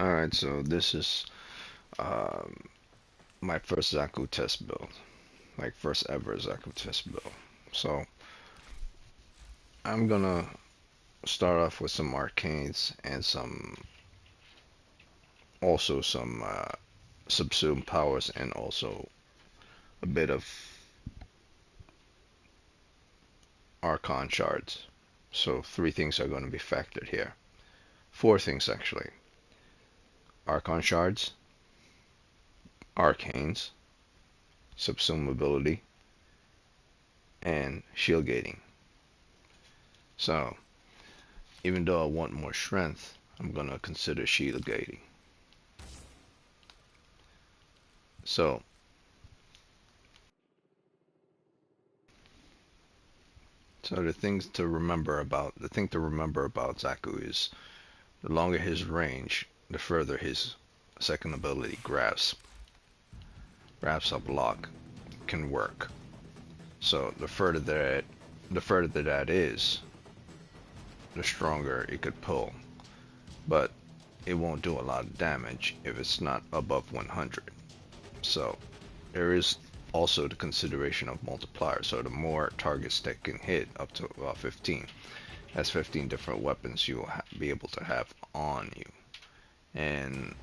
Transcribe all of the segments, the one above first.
Alright, so this is um, my first Xaku test build. Like first ever Xaku test build. So I'm gonna start off with some arcanes and some subsume powers and also a bit of archon shards. So three things are going to be factored here. Four things actually. Archon shards, arcanes, subsume ability, and shield gating. So even though I want more strength, I'm gonna consider shield gating. So the thing to remember about Xaku is the longer his range, the further his second ability grasp up lock can work. So the further that is, the stronger it could pull. But it won't do a lot of damage if it's not above 100. So there is also the consideration of multiplier. So the more targets that can hit, up to about 15. That's 15 different weapons you will be able to have on you. And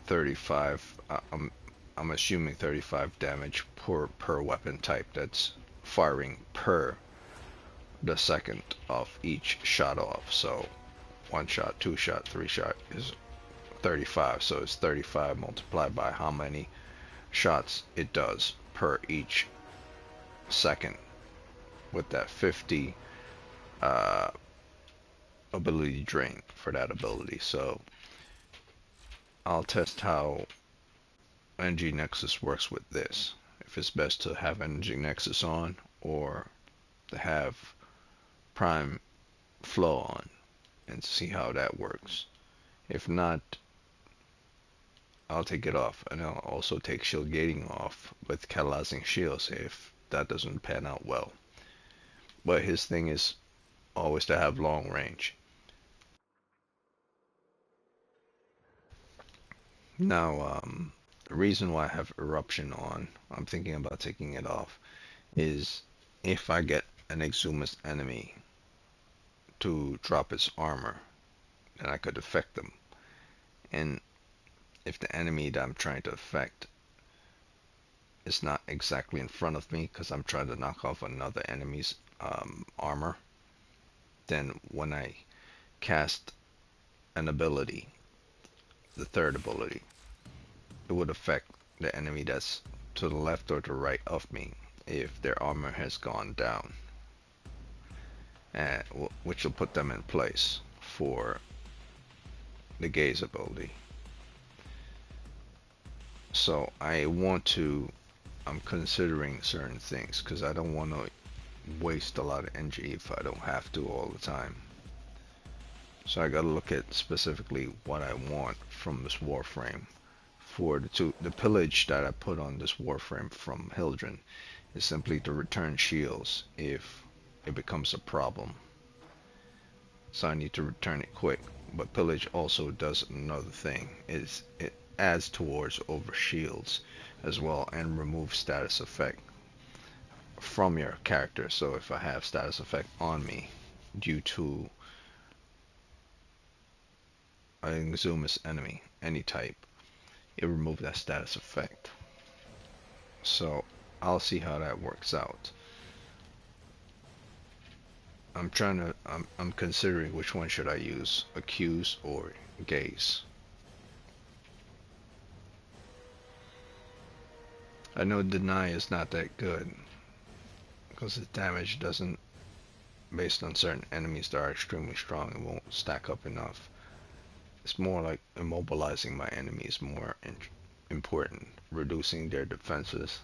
35, I'm assuming 35 damage per weapon type. That's firing per the second of each shot off. So one shot, two shot, three shot is 35. So it's 35 multiplied by how many shots it does per each second with that 50 uh, ability drain for that ability. So I'll test how Energy Nexus works with this. If it's best to have Energy Nexus on or to have Prime Flow on and see how that works. If not, I'll take it off, and I'll also take shield gating off with catalyzing shields if that doesn't pan out well. But his thing is always to have long range. Now, the reason why I have eruption on, I'm thinking about taking it off, is if I get an Exumus enemy to drop its armor, then I could affect them. And if the enemy that I'm trying to affect is not exactly in front of me because I'm trying to knock off another enemy's armor, then when I cast an ability, the third ability, it would affect the enemy that's to the left or to the right of me if their armor has gone down, and which will put them in place for the gaze ability. So I'm considering certain things because I don't want to waste a lot of energy if I don't have to all the time. So I gotta look at specifically what I want from this Warframe. For the pillage that I put on this Warframe from Hildren is simply to return shields if it becomes a problem. So I need to return it quick. But pillage also does another thing, is it adds towards over shields as well and removes status effect from your character. So if I have status effect on me due to an Exumus enemy, any type, it removes that status effect. So I'll see how that works out. I'm considering which one should I use, accuse or gaze. I know deny is not that good because the damage doesn't, based on certain enemies that are extremely strong, it won't stack up enough. It's more like immobilizing my enemies more important, reducing their defenses.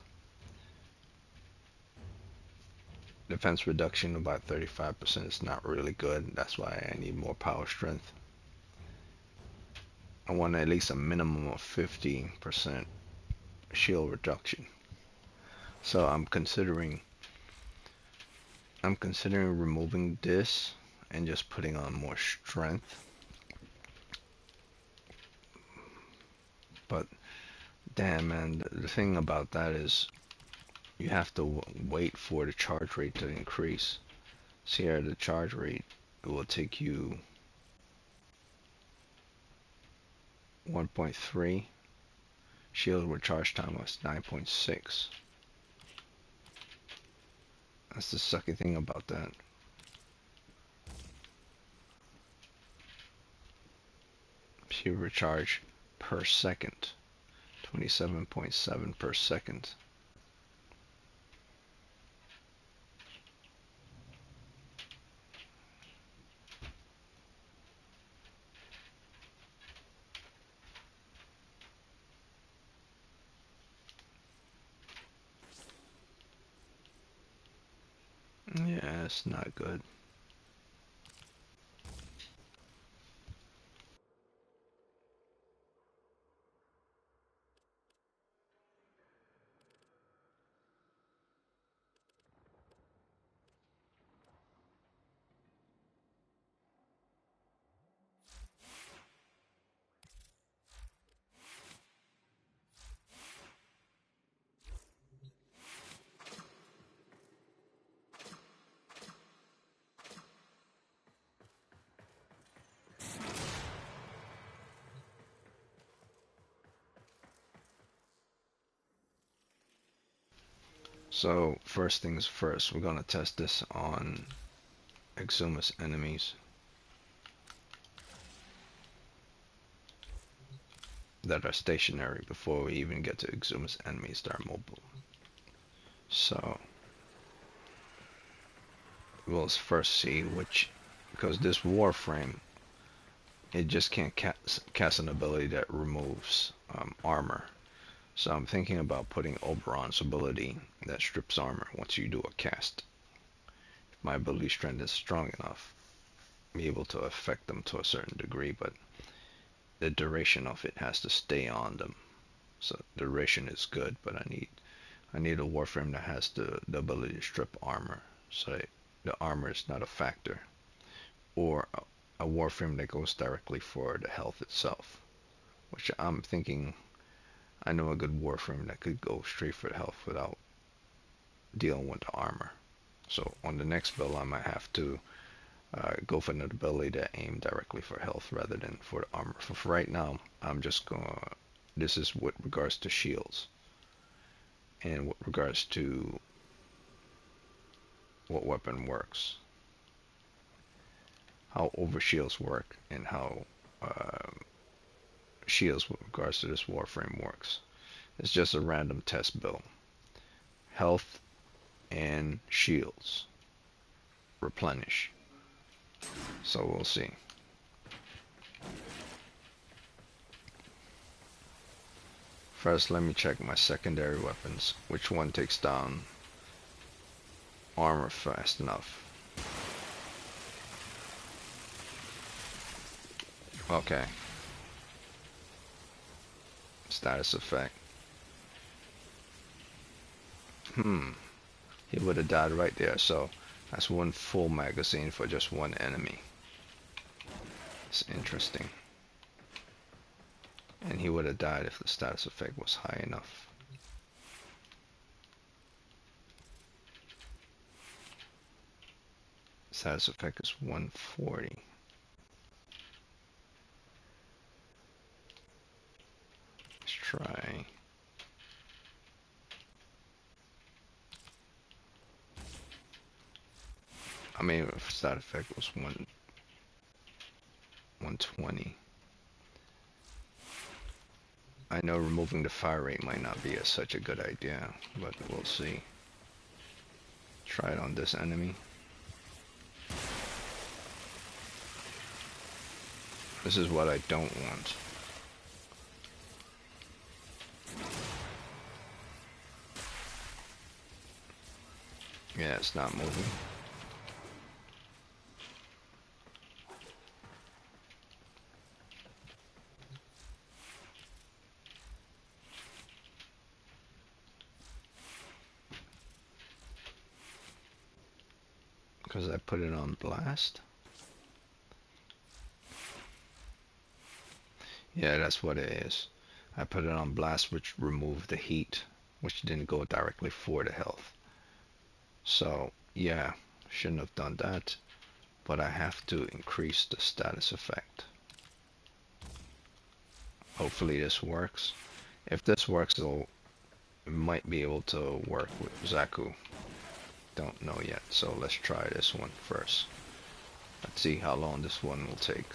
Defense reduction about 35% is not really good. That's why I need more power strength. I want at least a minimum of 50% shield reduction. So I'm considering removing this and just putting on more strength. But damn, man, the thing about that is you have to wait for the charge rate to increase. See here, the charge rate, it will take you 1.3. Shield with charge time was 9.6. That's the sucky thing about that. Shield recharge per second, 27.7 per second. Yeah, it's not good. So first things first, we're gonna test this on Exumus enemies that are stationary before we even get to Exumus enemies that are mobile. So we'll first see which, because this Warframe, it just can't cast an ability that removes armor. So I'm thinking about putting Oberon's ability that strips armor once you do a cast. If my ability strength is strong enough, be able to affect them to a certain degree, but the duration of it has to stay on them. So duration is good, but I need a Warframe that has the ability to strip armor, so the armor is not a factor, or a Warframe that goes directly for the health itself, which I'm thinking I know a good Warframe that could go straight for the health without dealing with the armor. So on the next build, I might have to go for an ability that aim directly for health rather than for the armor. For right now, I'm just gonna. This is with regards to shields, and with regards to what weapon works, how over shields work, and how shields with regards to this Warframe works. It's just a random test build. Health and shields replenish. So we'll see. First, let me check my secondary weapons. Which one takes down armor fast enough? Okay. Status effect. He would have died right there, so that's one full magazine for just one enemy. It's interesting. And he would have died if the status effect was high enough. Status effect is 140. Let's try. I mean, if status effect was 120. I know removing the fire rate might not be such a good idea, but we'll see. Try it on this enemy. This is what I don't want. Yeah, it's not moving. Because I put it on blast. Yeah, that's what it is. I put it on blast, which removed the heat, which didn't go directly for the health. So yeah, shouldn't have done that, but I have to increase the status effect. Hopefully this works. If this works, it might be able to work with Xaku. Don't know yet, so let's try this one first. Let's see how long this one will take.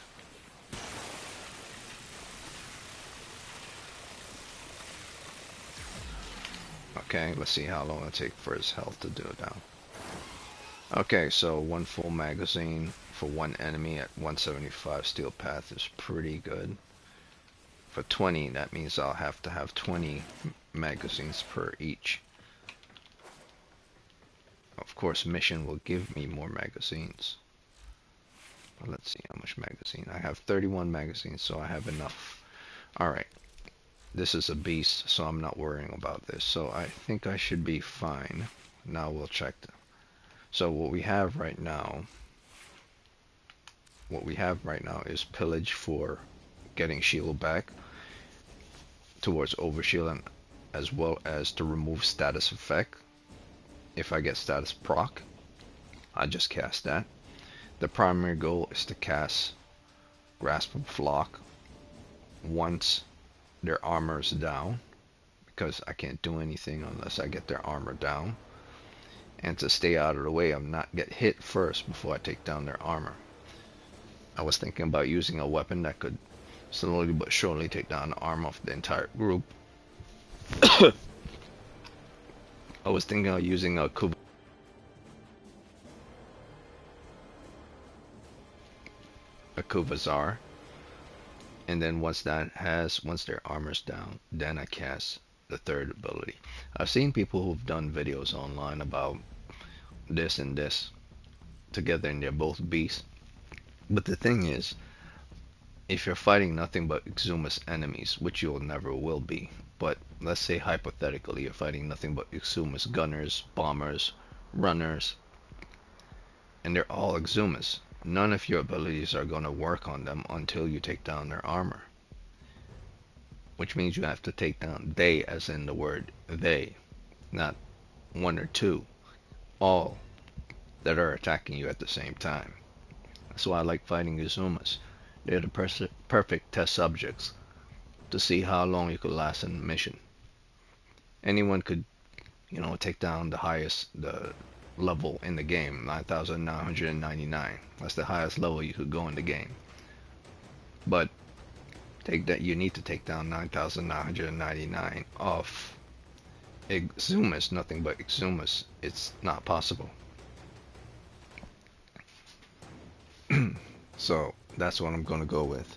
Okay, let's see how long it'll take for his health to do it down. Okay, so one full magazine for one enemy at 175 steel path is pretty good. For 20, that means I'll have to have 20 magazines per each. Of course, mission will give me more magazines. But let's see how much magazine. I have 31 magazines, so I have enough. Alright, this is a beast, so I'm not worrying about this. So I think I should be fine. Now we'll check. So what we have right now is pillage for getting shield back towards overshield, and as well as to remove status effect. If I get status proc, I just cast that. The primary goal is to cast Grasp of Flock once their armor is down, because I can't do anything unless I get their armor down, and to stay out of the way and not get hit first before I take down their armor. I was thinking about using a weapon that could slowly but surely take down the armor of the entire group. I was thinking of using a Kuvazar, and then once their armor's down, then I cast the third ability. I've seen people who've done videos online about this and this together, and they're both beasts. But the thing is, if you're fighting nothing but Exumus enemies, which you never will be, but let's say hypothetically you're fighting nothing but Exumus gunners, bombers, runners, and they're all Exumus, none of your abilities are going to work on them until you take down their armor. Which means you have to take down they, as in the word they, not one or two, all that are attacking you at the same time. That's why I like fighting Exumus. They're the perfect test subjects to see how long you could last in a mission. Anyone could, take down the level in the game, 9,999. That's the highest level you could go in the game. But you need to take down 9,999 of Exumus, nothing but Exumus. It's not possible. So that's what I'm going to go with.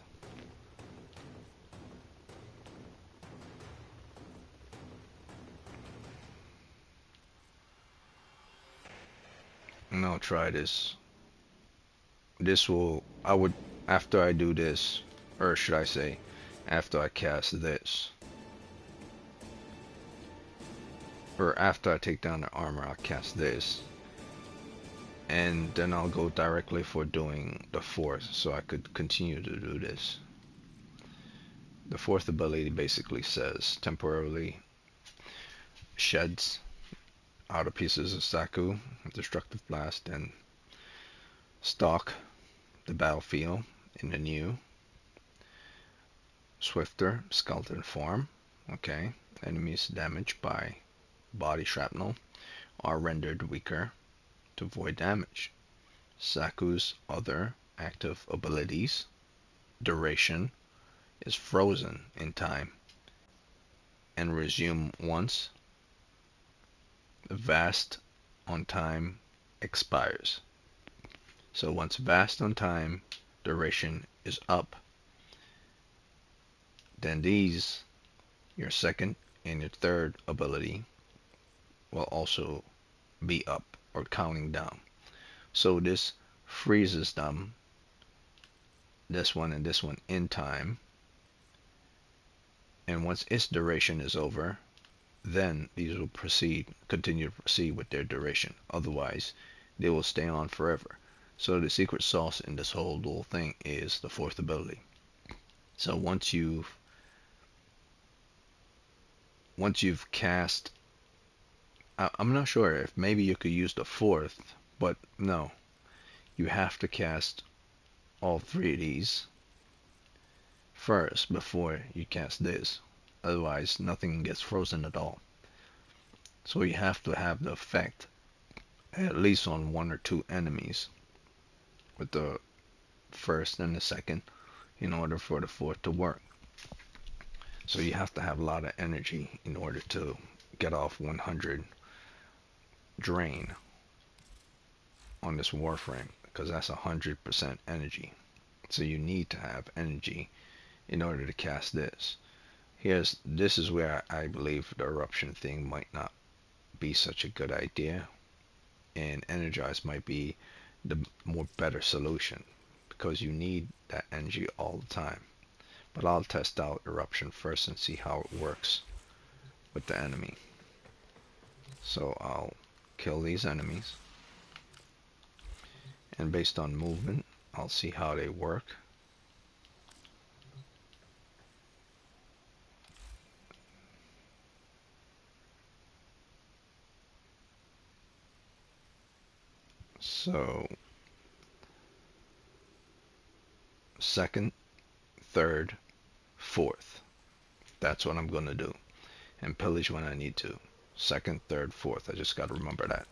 And I'll try this. After I do this, or should I say, after I cast this, or after I take down the armor, I'll cast this, and then I'll go directly for doing the fourth, so I could continue to do this. The fourth ability basically says temporarily sheds outer pieces of Xaku, destructive blast, and stalk the battlefield in a new, swifter skeleton form. Okay, enemies damaged by body shrapnel are rendered weaker to void damage. Xaku's other active abilities, duration, is frozen in time and resume once the vast on time expires. So once vast on time duration is up, then these, your second and your third ability, will also be up or counting down. So this freezes them, this one and this one, in time, and once its duration is over, then these will continue to proceed with their duration. Otherwise, they will stay on forever. So the secret sauce in this whole thing is the fourth ability. So once you've once you've cast, I'm not sure if maybe you could use the fourth, but no, you have to cast all three of these first before you cast this. Otherwise, nothing gets frozen at all. So you have to have the effect at least on one or two enemies with the first and the second in order for the fourth to work. So you have to have a lot of energy in order to get off 100 drain on this Warframe, because that's 100% energy. So you need to have energy in order to cast this. This is where I believe the eruption thing might not be such a good idea, and energize might be the more better solution, because you need that energy all the time. But I'll test out eruption first and see how it works with the enemy. So I'll kill these enemies, and based on movement I'll see how they work. So second, third, fourth, that's what I'm gonna do, and pillage when I need to. Second, third, fourth, I just gotta remember that.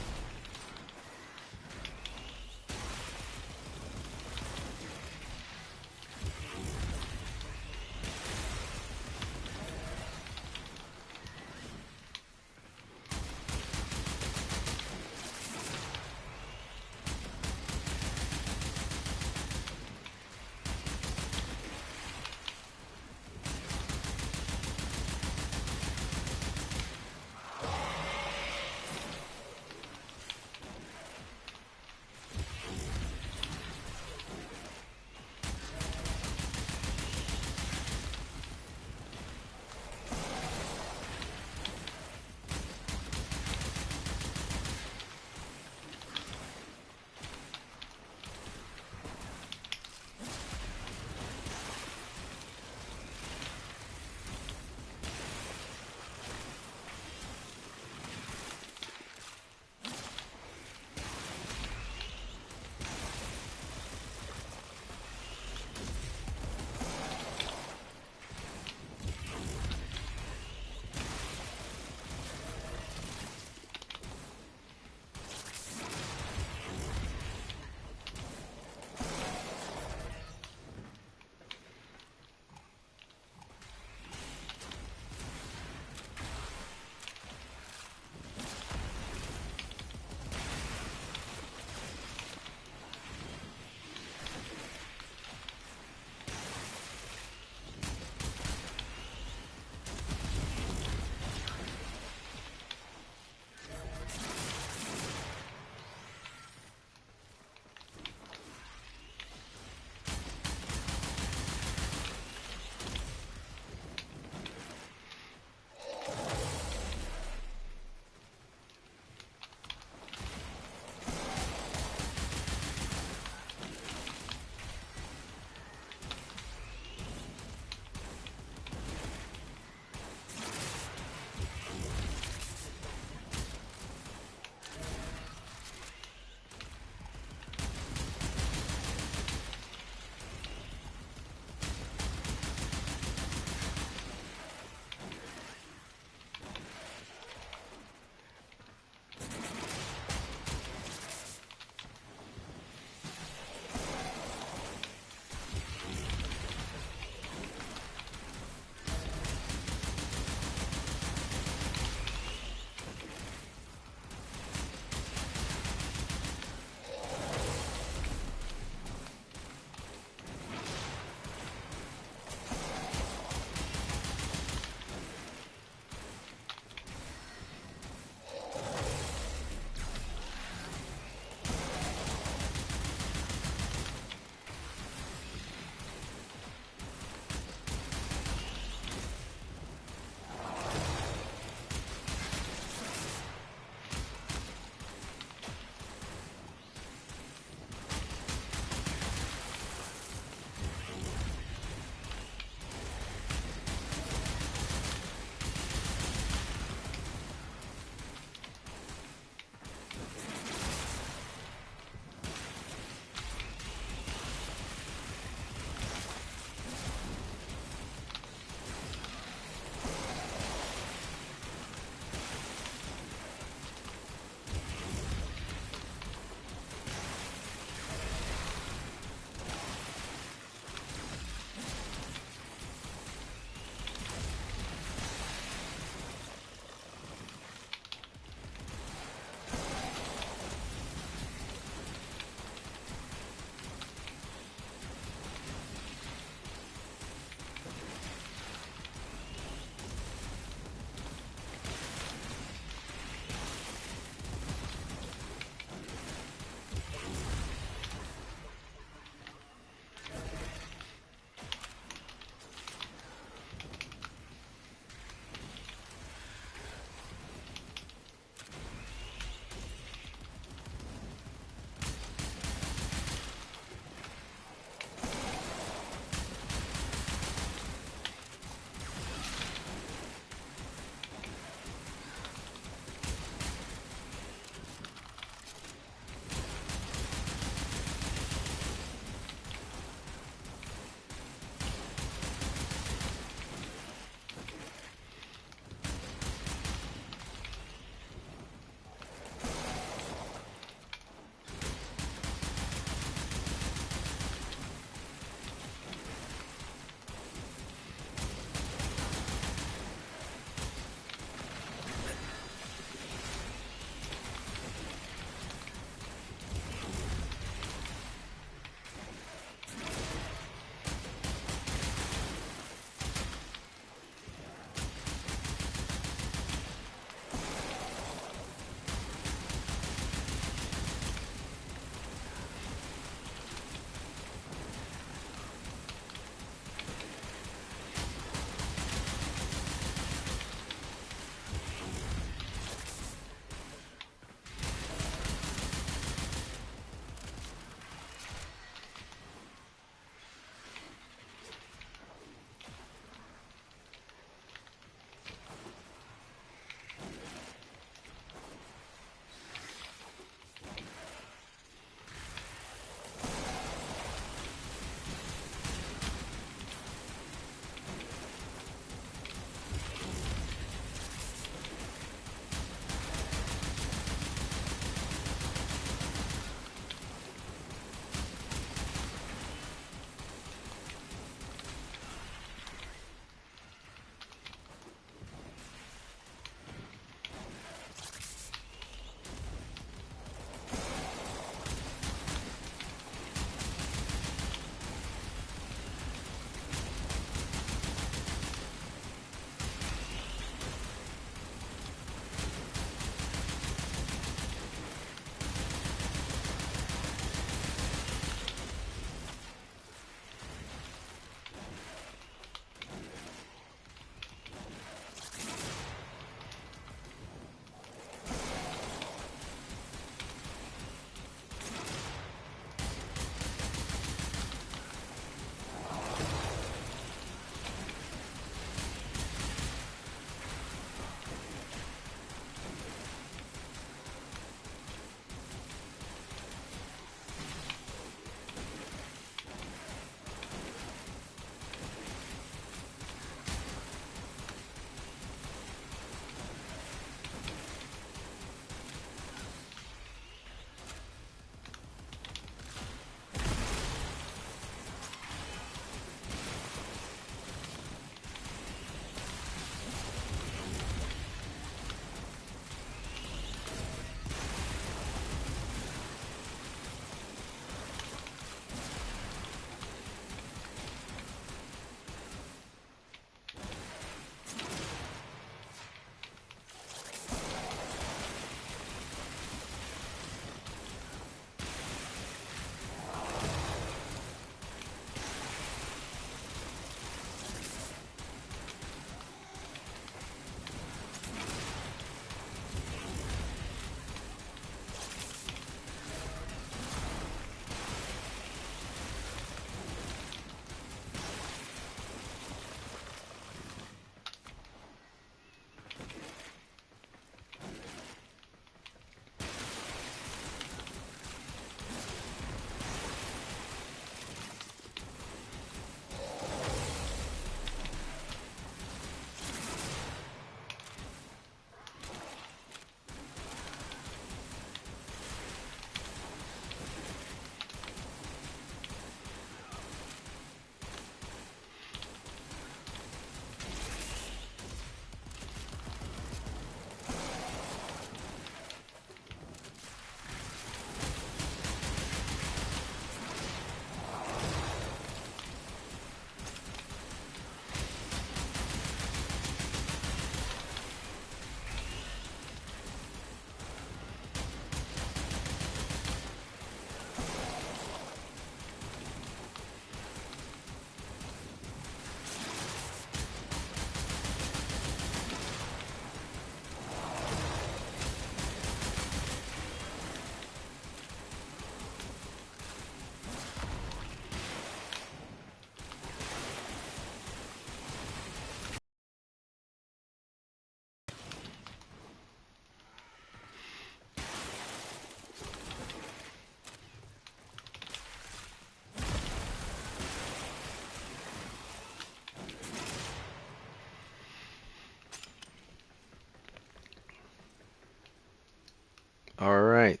All right,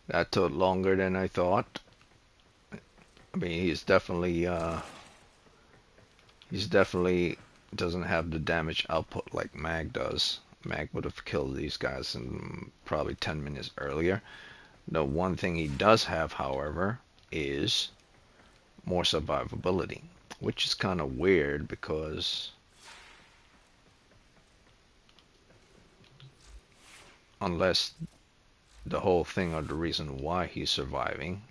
that took longer than I thought. I mean, he's definitely doesn't have the damage output like Mag does. Mag would have killed these guys in probably 10 minutes earlier. The one thing he does have, however, is more survivability, which is kind of weird because unless the whole thing or the reason why he's surviving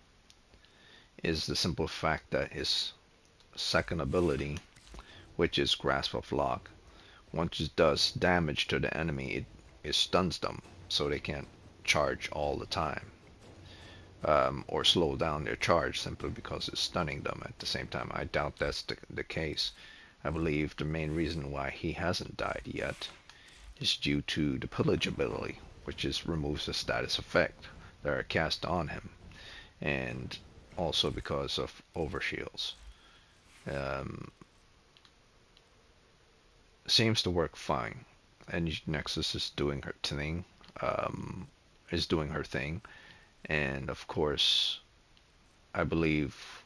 is the simple fact that his second ability, which is Grasp of Lock, once it does damage to the enemy, it stuns them so they can't charge all the time, or slow down their charge simply because it's stunning them at the same time. I doubt that's the case. I believe the main reason why he hasn't died yet is due to the pillage ability, which is removes the status effect that are cast on him, and also because of overshields. Um, Seems to work fine, and Nexus is doing her thing. Um, is doing her thing, and of course, I believe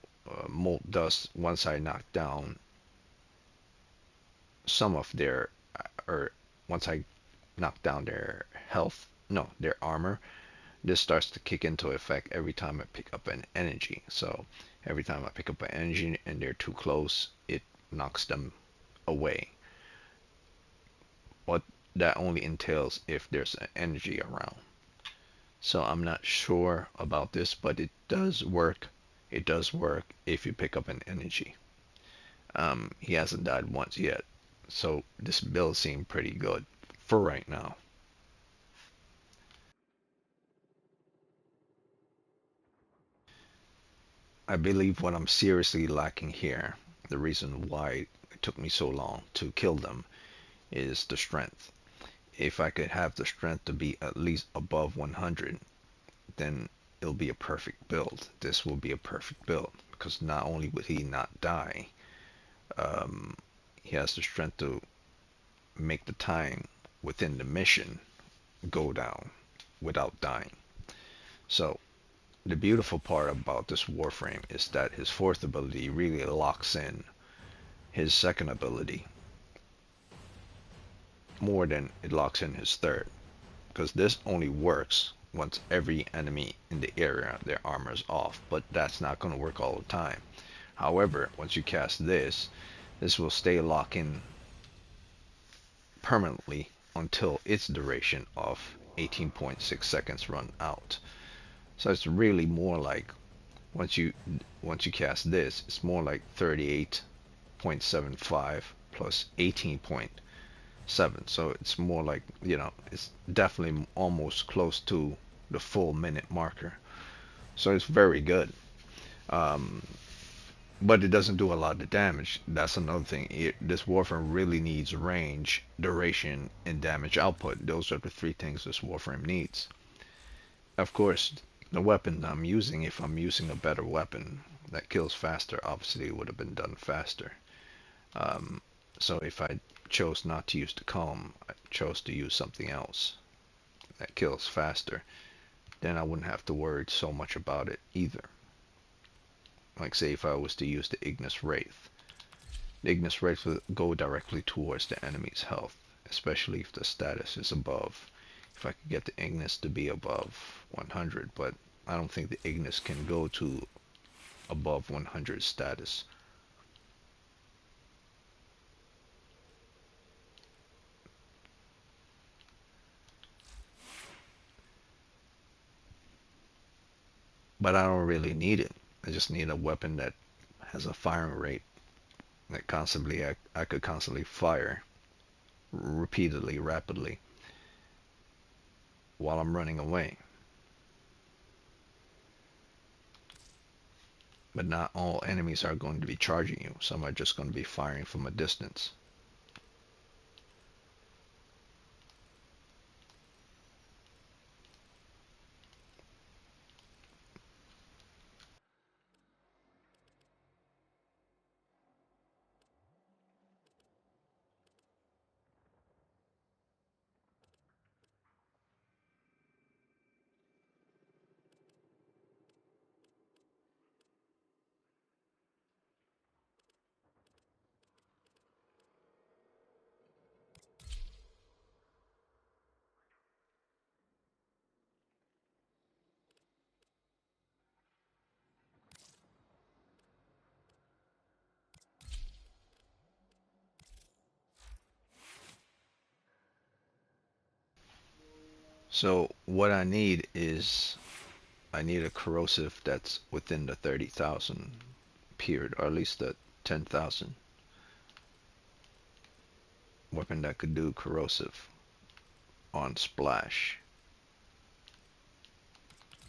Molt does once I knock down some of their, or once I knock down their health, no, their armor. This starts to kick into effect every time I pick up an energy. So every time I pick up an energy and they're too close, it knocks them away. But that only entails if there's an energy around. So I'm not sure about this, but it does work. It does work if you pick up an energy. He hasn't died once yet. So this build seemed pretty good for right now. I believe what I'm seriously lacking here, the reason why it took me so long to kill them, is the strength. If I could have the strength to be at least above 100, then it'll be a perfect build. This will be a perfect build because not only would he not die, um, he has the strength to make the time within the mission go down without dying. So the beautiful part about this Warframe is that his fourth ability really locks in his second ability more than it locks in his third, because this only works once every enemy in the area their armor is off, but that's not going to work all the time. However, once you cast this will stay locked in permanently until its duration of 18.6 seconds run out. So it's really more like once you once you cast this, it's more like 38.75 plus 18.7. So it's more like, it's definitely almost close to the full minute marker. So it's very good. Um, but it doesn't do a lot of damage. That's another thing. This Warframe really needs range, duration, and damage output. Those are the three things this Warframe needs. Of course, the weapon I'm using, if I'm using a better weapon that kills faster, obviously it would have been done faster. Um, so if I chose not to use the comb, I chose to use something else that kills faster, then I wouldn't have to worry so much about it either. Like say if I was to use the Ignis Wraith. The Ignis Wraith will go directly towards the enemy's health, especially if the status is above. If I could get the Ignis to be above 100, but I don't think the Ignis can go to above 100 status. But I don't really need it. I just need a weapon that has a firing rate that constantly I could constantly fire repeatedly, rapidly while I'm running away. But not all enemies are going to be charging you. Some are just going to be firing from a distance. So what I need is I need a corrosive that's within the 30,000 period, or at least the 10,000 weapon that could do corrosive on splash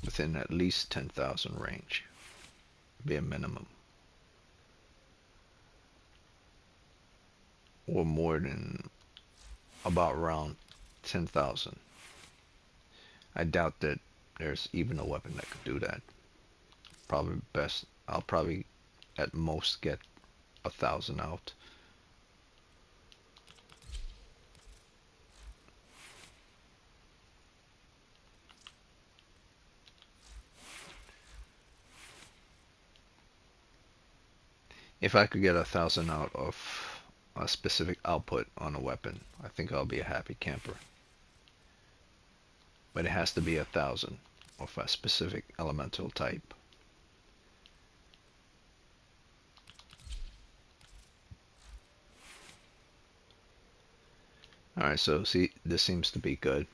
within at least 10,000 range, be a minimum, or more than about around 10,000. I doubt that there's even a weapon that could do that. Probably best, I'll probably at most get 1,000 out. If I could get 1,000 out of a specific output on a weapon, I think I'll be a happy camper. But it has to be 1,000 of a specific elemental type. Alright, so see, this seems to be good.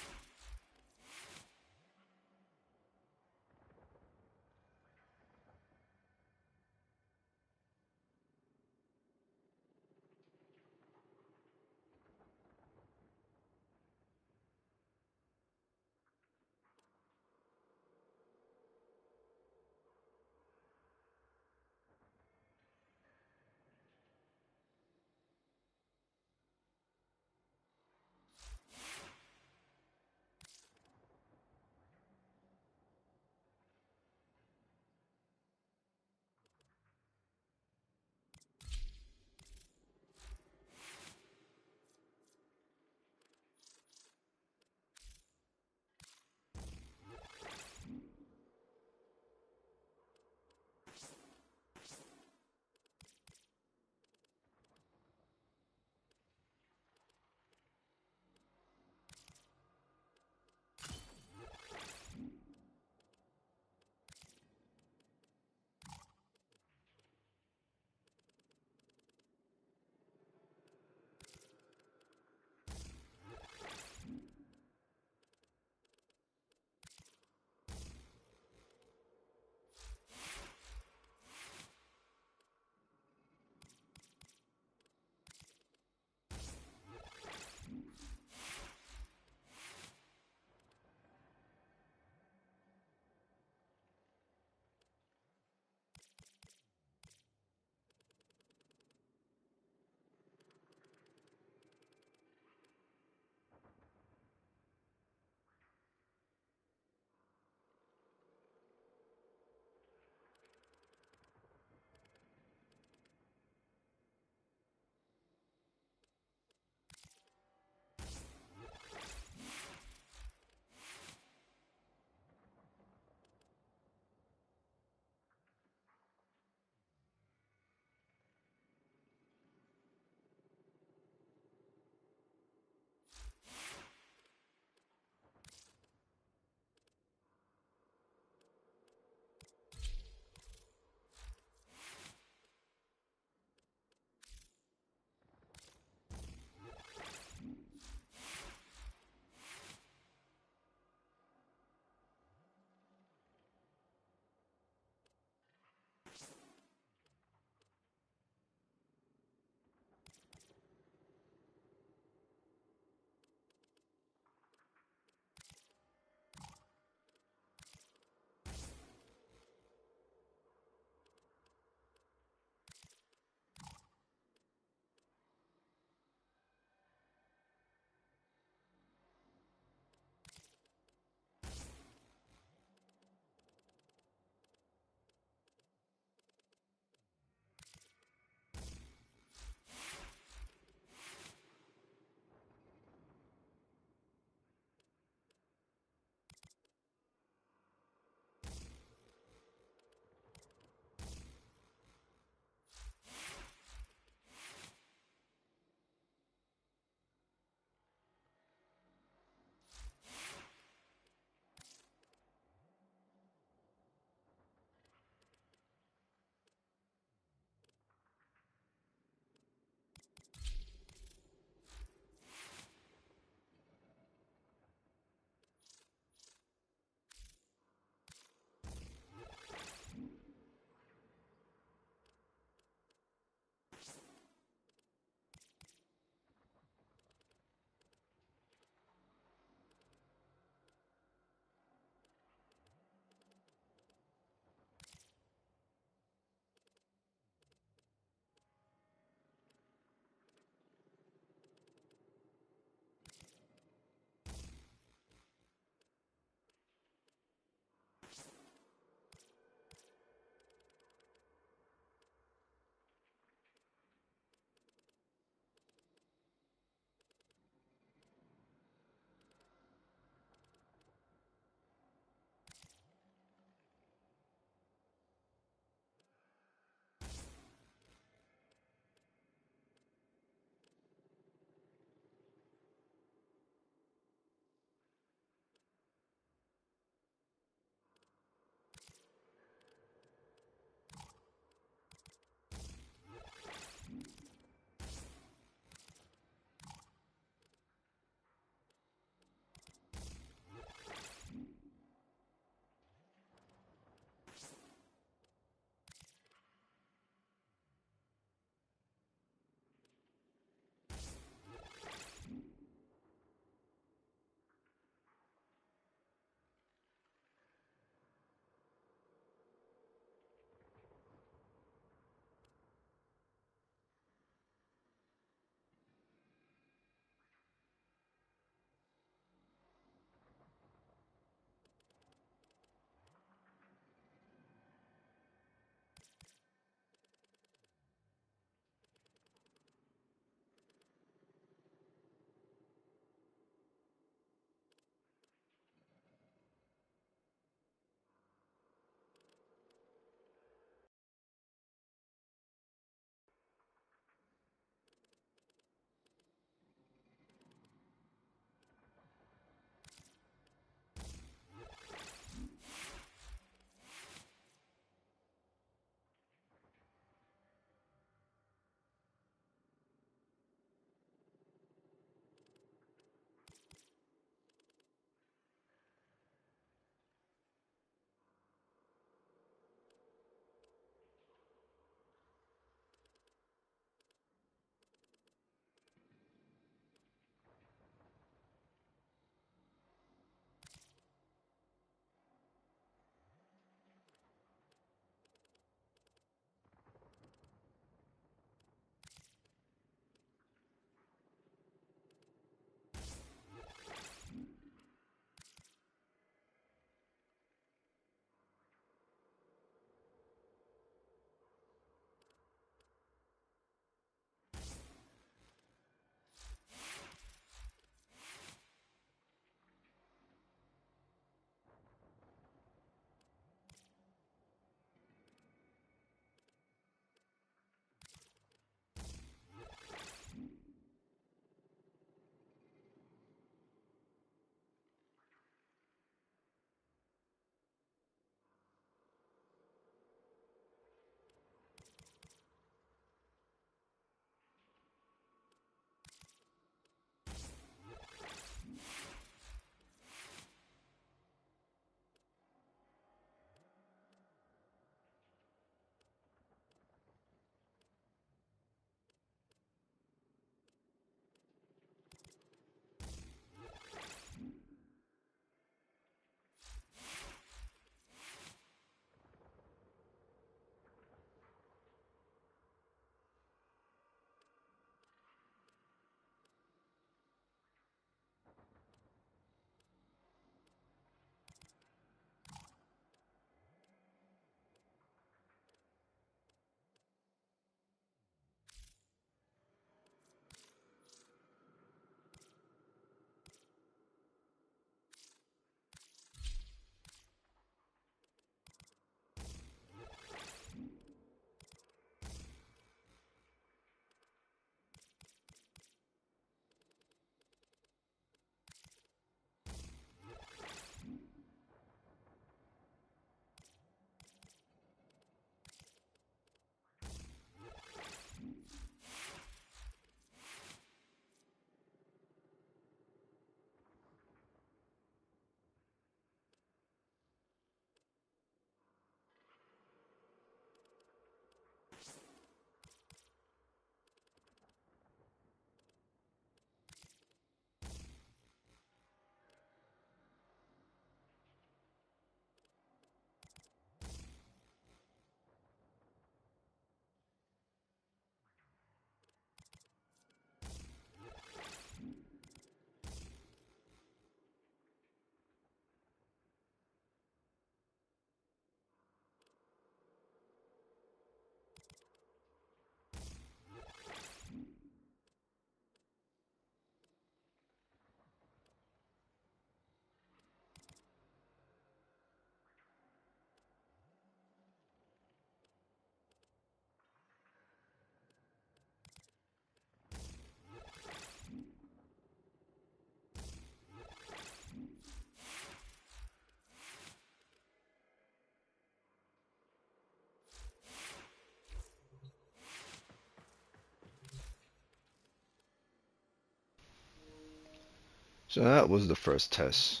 So that was the first test.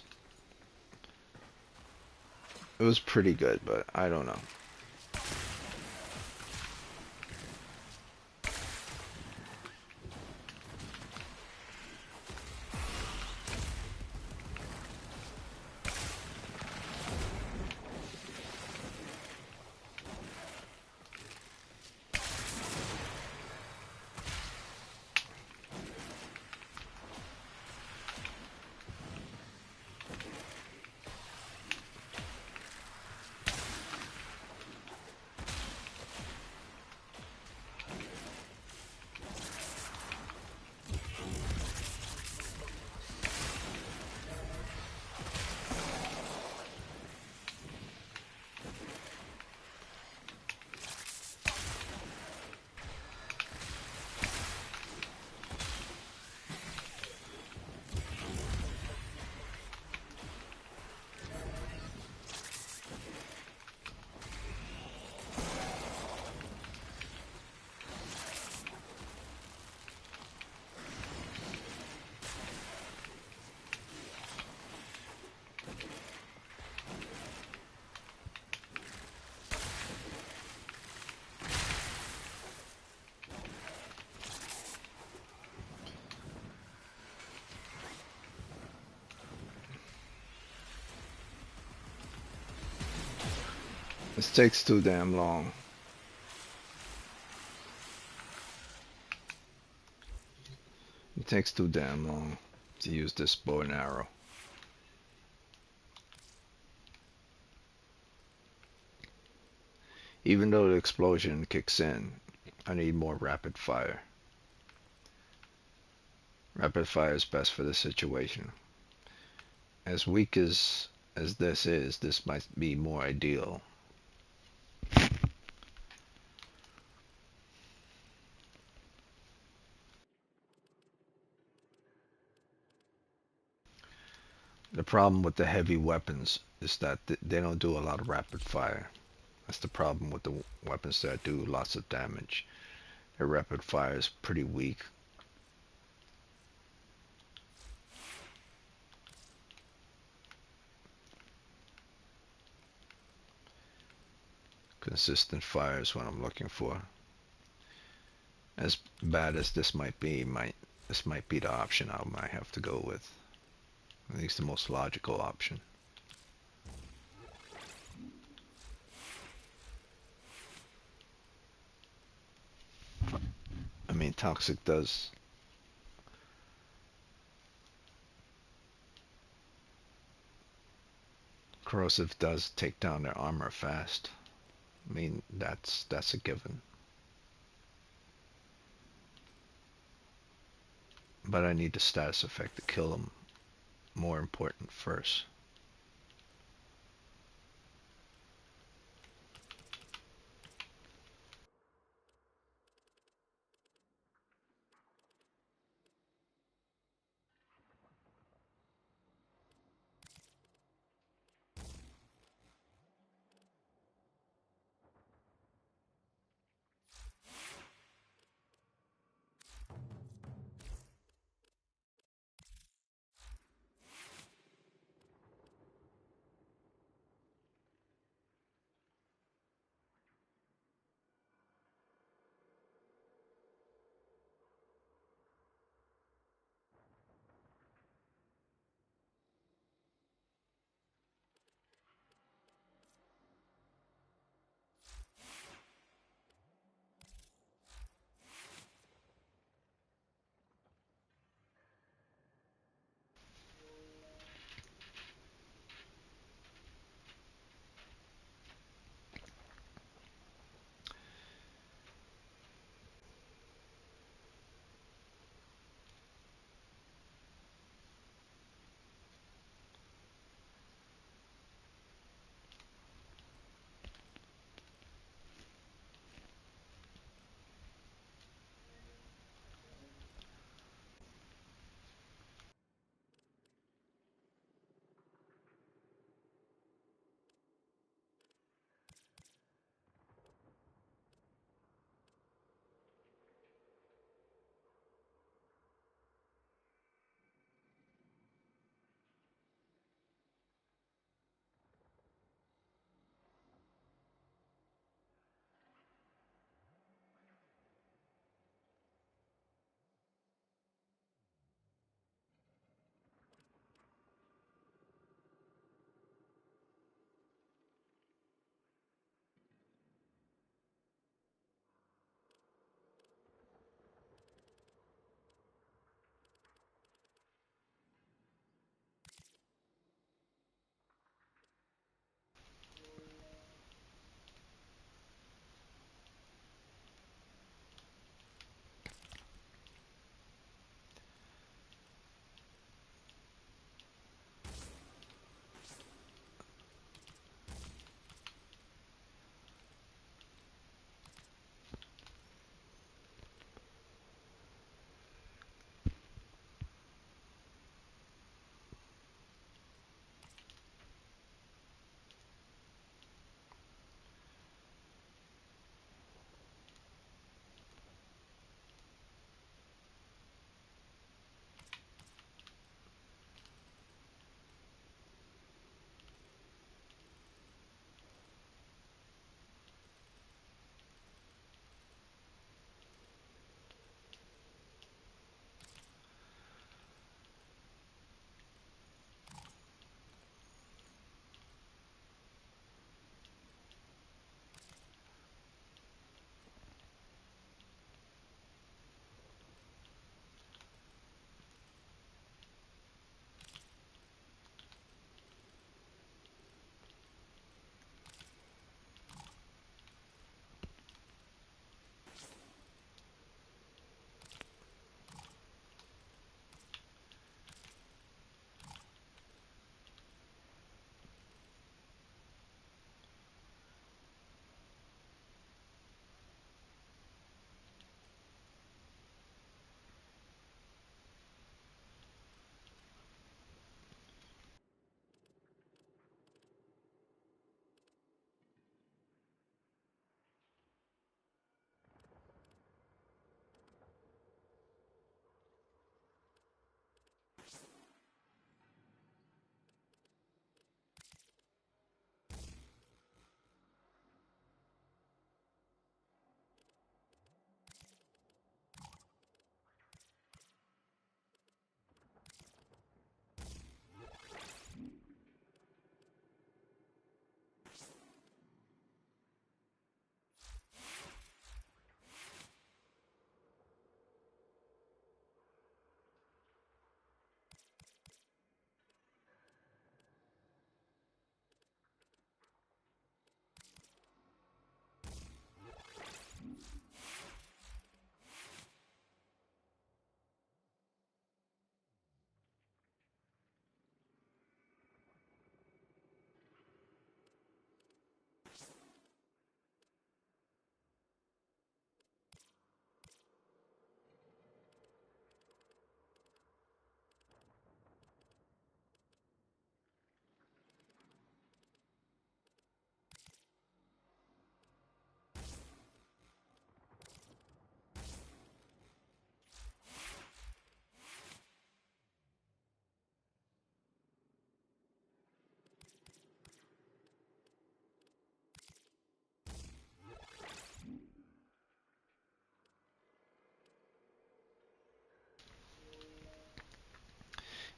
It was pretty good, but I don't know. This takes too damn long. It takes too damn long to use this bow and arrow. Even though the explosion kicks in, I need more rapid fire. Rapid fire is best for this situation. As weak as this is, this might be more ideal. The problem with the heavy weapons is that they don't do a lot of rapid fire. That's the problem with the weapons that do lots of damage. Their rapid fire is pretty weak. Consistent fire is what I'm looking for. As bad as this might be, this might be the option I might have to go with. At least the most logical option. I mean, toxic does. Corrosive does take down their armor fast. I mean, that's a given. But I need the status effect to kill them. More important first.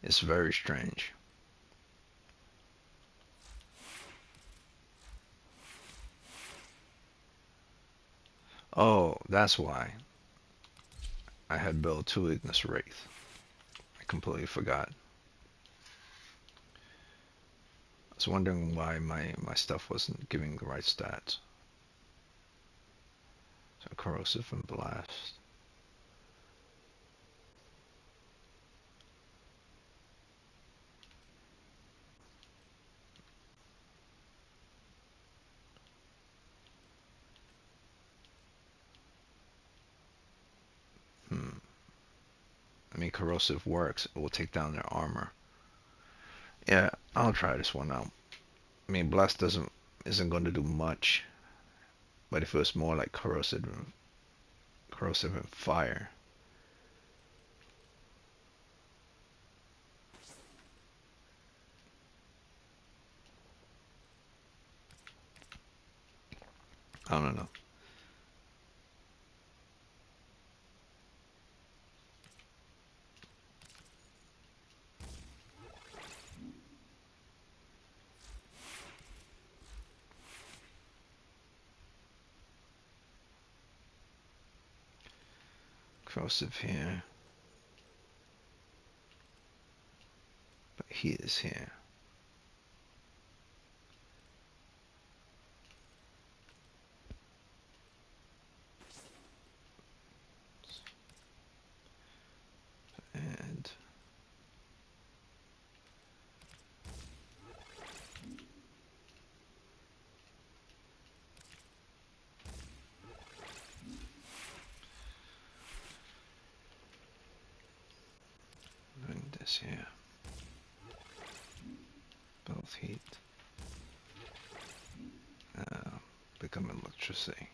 It's very strange. Oh, that's why I had built two Ignis Wraith. I completely forgot. I was wondering why my stuff wasn't giving the right stats. So corrosive and blast. Hmm. I mean, corrosive works. It will take down their armor. Yeah, I'll try this one out. I mean, blast isn't going to do much, but if it was more like corrosive and fire. I don't know. Corrosive here, but he is here. And doing this here. Both heat. Uh, Become electricity.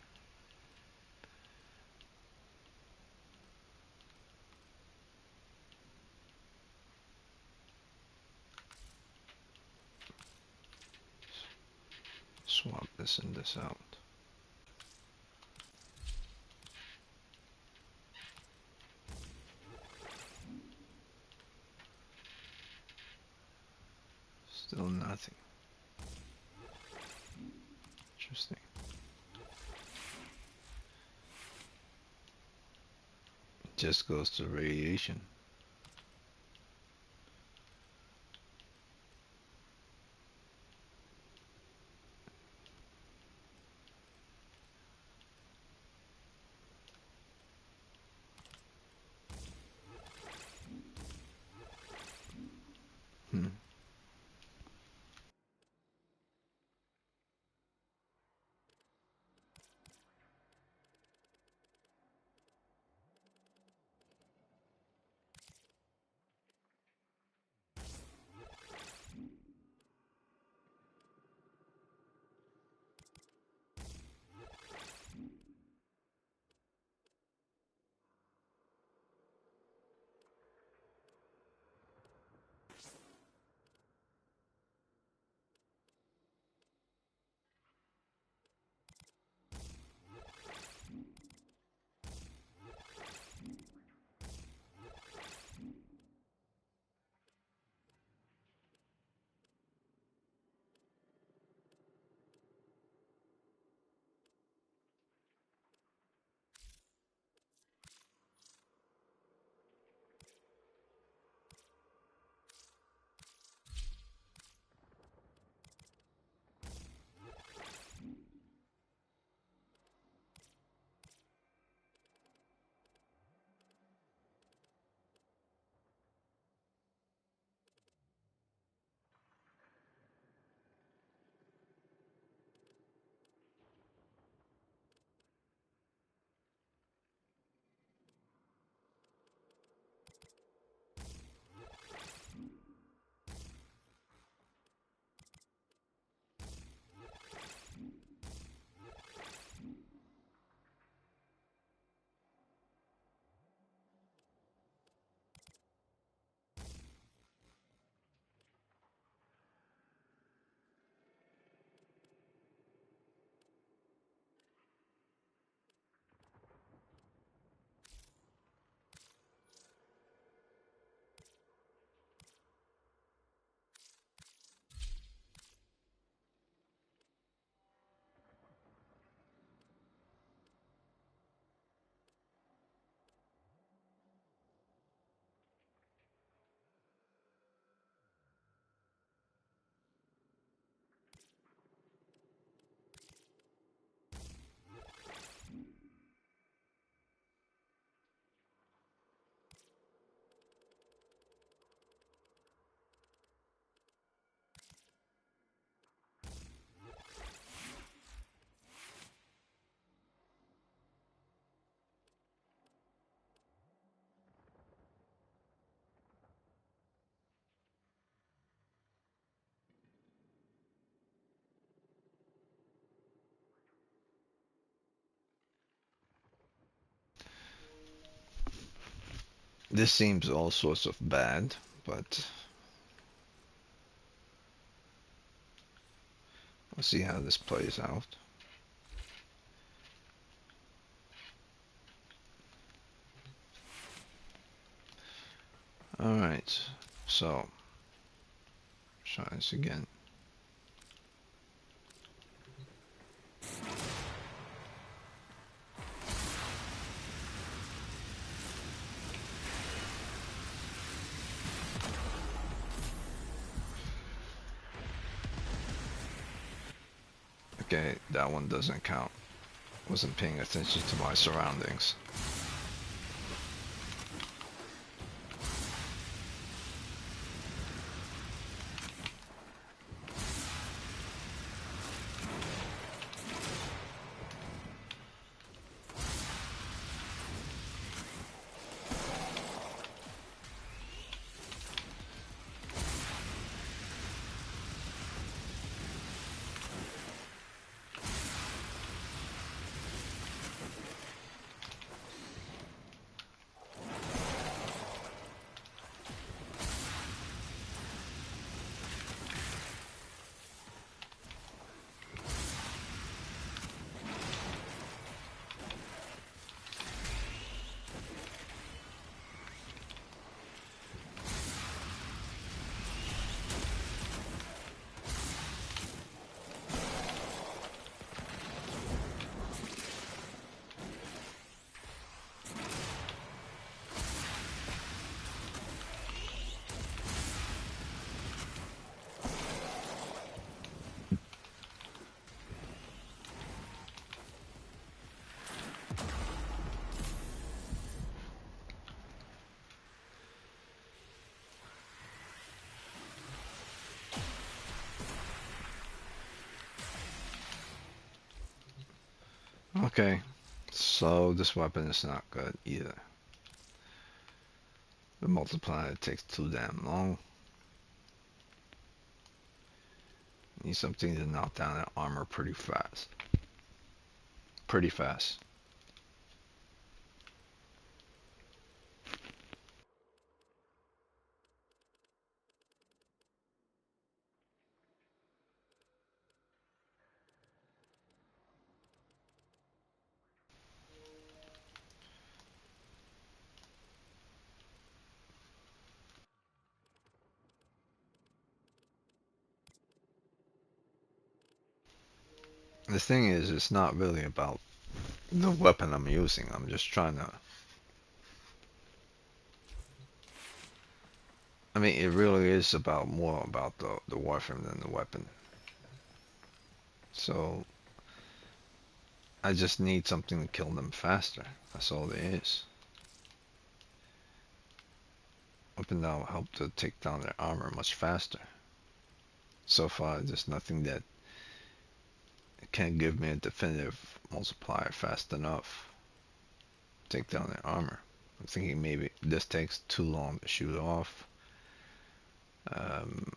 Swap this and this out. Still nothing. Interesting. Just goes to radiation. Hmm. This seems all sorts of bad, but we'll see how this plays out. Alright, so try this again. Okay, that one doesn't count. Wasn't paying attention to my surroundings. Okay, so this weapon is not good either. The multiplier takes too damn long. Need something to knock down that armor pretty fast. Pretty fast. The thing is, it's not really about the weapon I'm using. I'm just trying to... I mean, it really is about more about the Warframe than the weapon. So, I just need something to kill them faster. That's all there is. Weapon that will help to take down their armor much faster. So far, there's nothing that can give me a definitive multiplier fast enough to take down their armor. I'm thinking maybe this takes too long to shoot off. Um,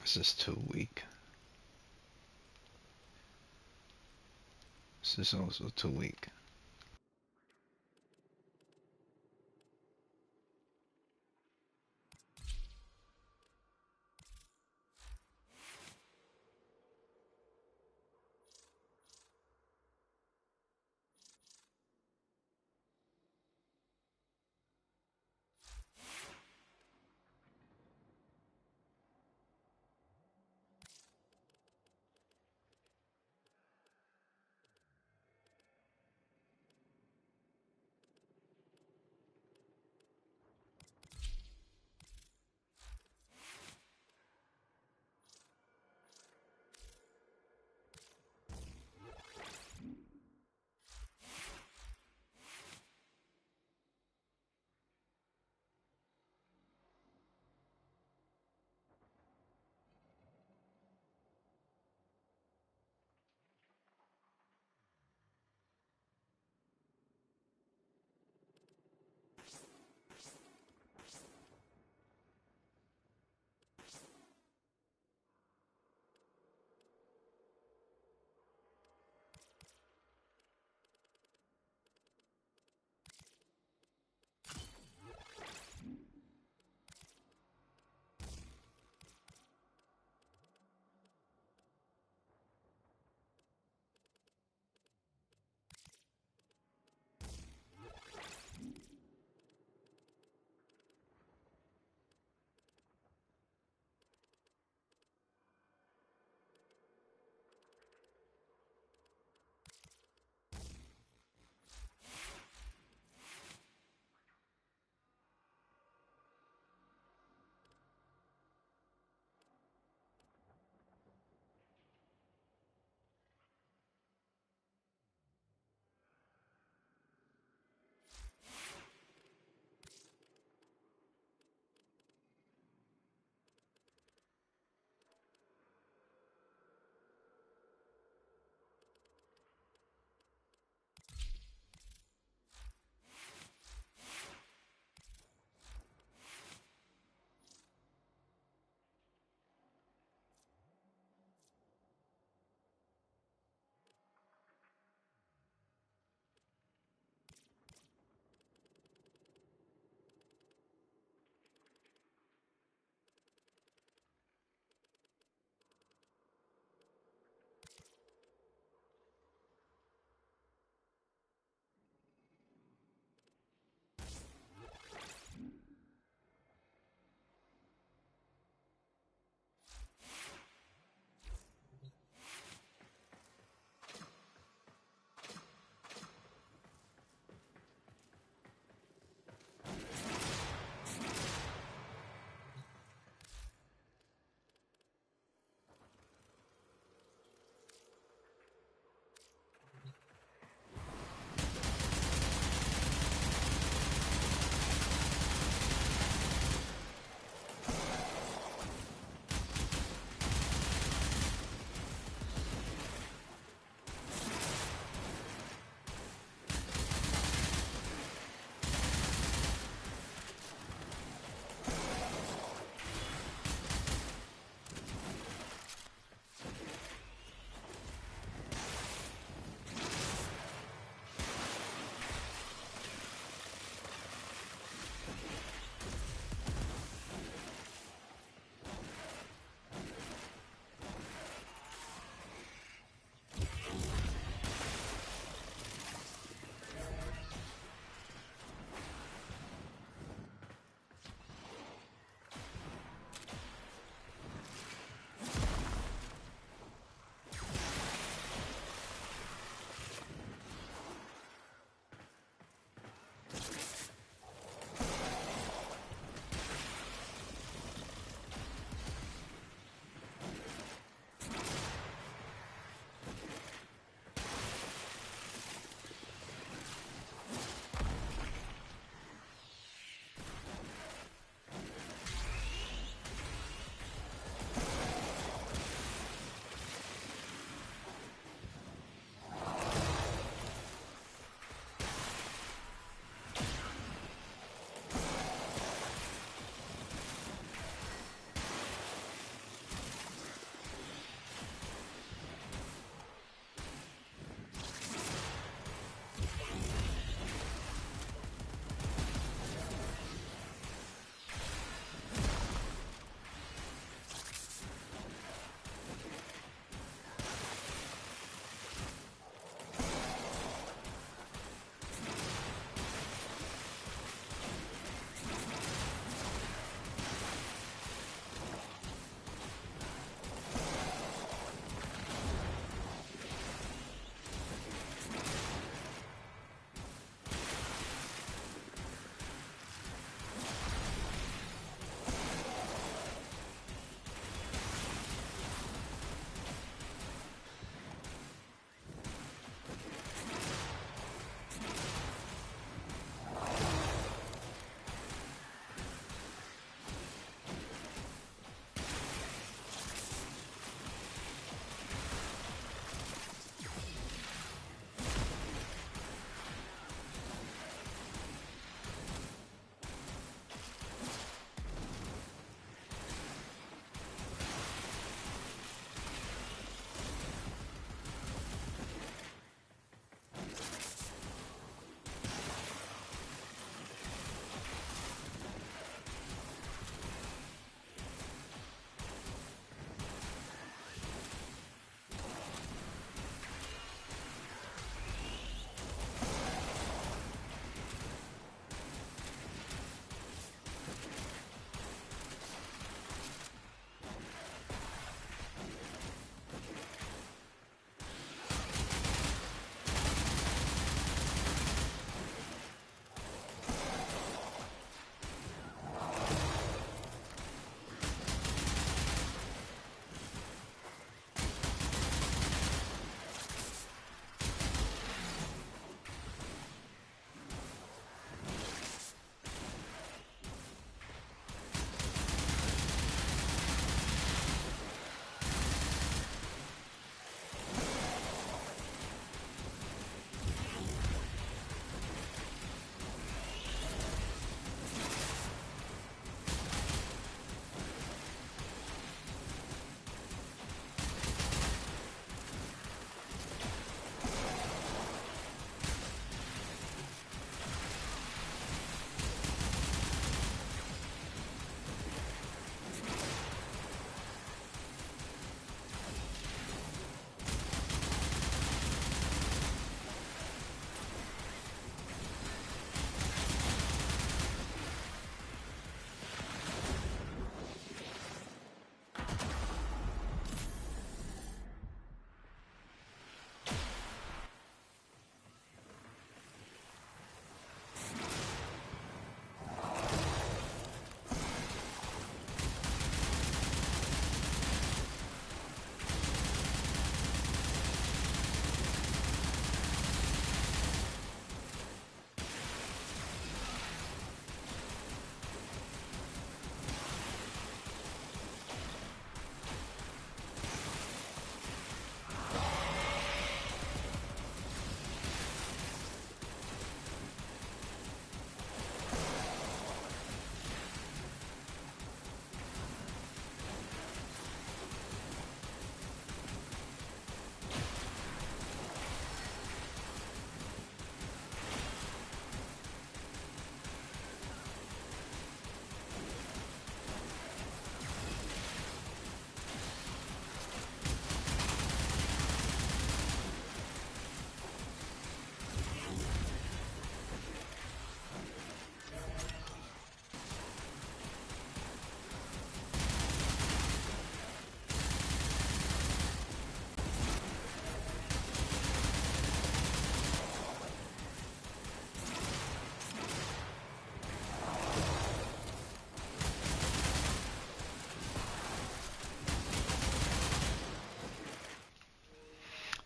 this is too weak. This is also too weak.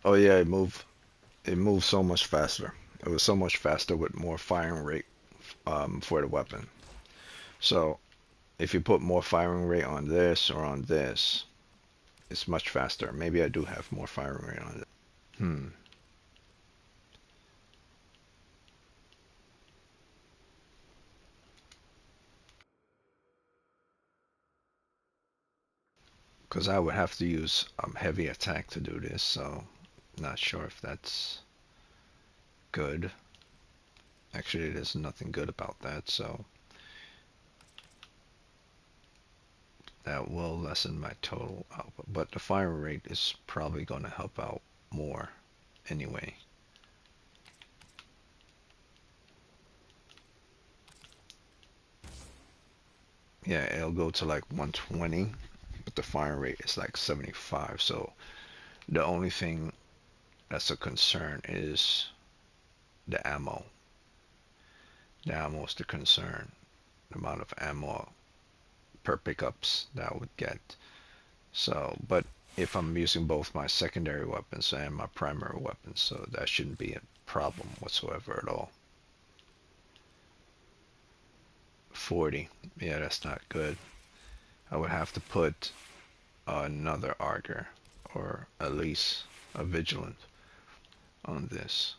Oh yeah, it moved so much faster. It was so much faster with more firing rate for the weapon. So if you put more firing rate on this or on this, it's much faster. Maybe I do have more firing rate on it. Hmm. Because I would have to use heavy attack to do this, so not sure if that's good. Actually, there's nothing good about that, so that will lessen my total output. But the fire rate is probably going to help out more anyway. Yeah, it'll go to like 120, but the fire rate is like 75. So the only thing that's a concern is the ammo. The ammo is the concern. The amount of ammo per pickups that I would get. So, but if I'm using both my secondary weapons and my primary weapons, so that shouldn't be a problem whatsoever at all. 40. Yeah, that's not good. I would have to put another auger or at least a vigilant on this.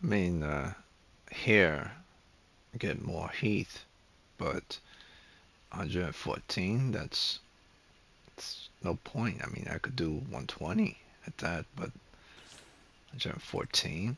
I mean, here get more heat, but 114, that's no point. I mean, I could do 120 at that, but 114.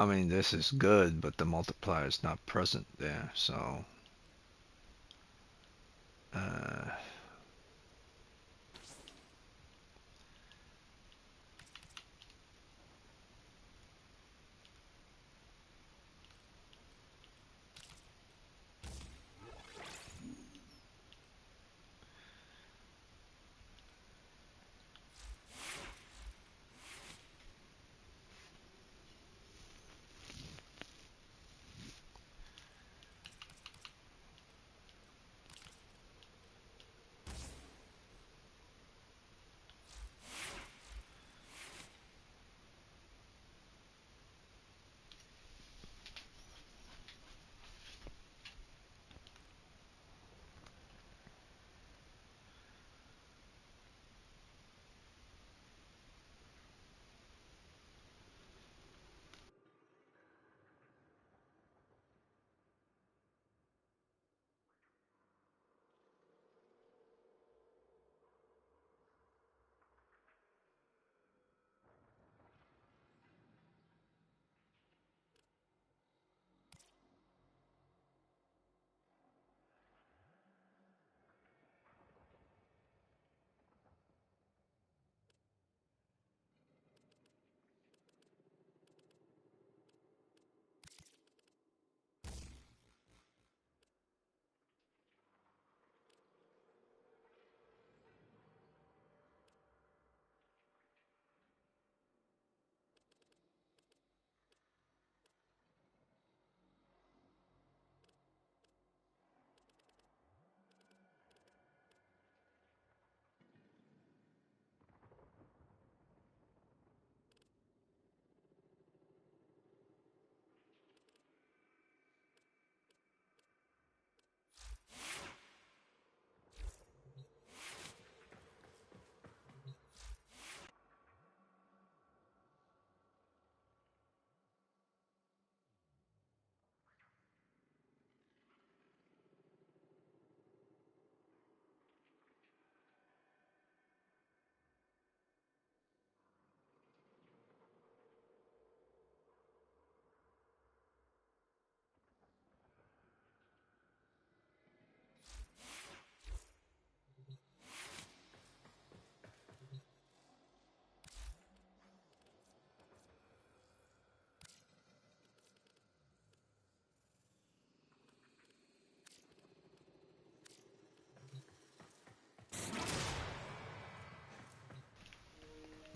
I mean, this is good, but the multiplier is not present there, so uh,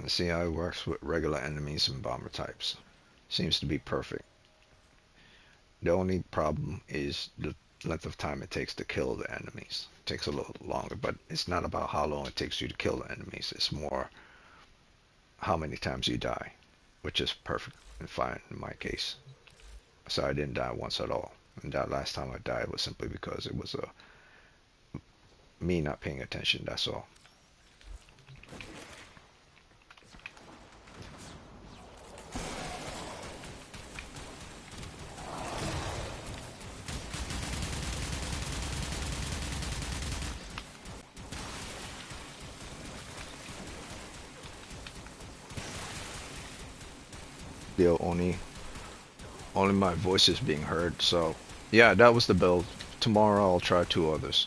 let's see how it works with regular enemies and bomber types. Seems to be perfect. The only problem is the length of time it takes to kill the enemies. It takes a little longer, but it's not about how long it takes you to kill the enemies. It's more how many times you die, which is perfect and fine in my case. So I didn't die once at all. And that last time I died was simply because it was me not paying attention, that's all. The only my voice is being heard, so yeah, that was the build. Tomorrow I'll try two others.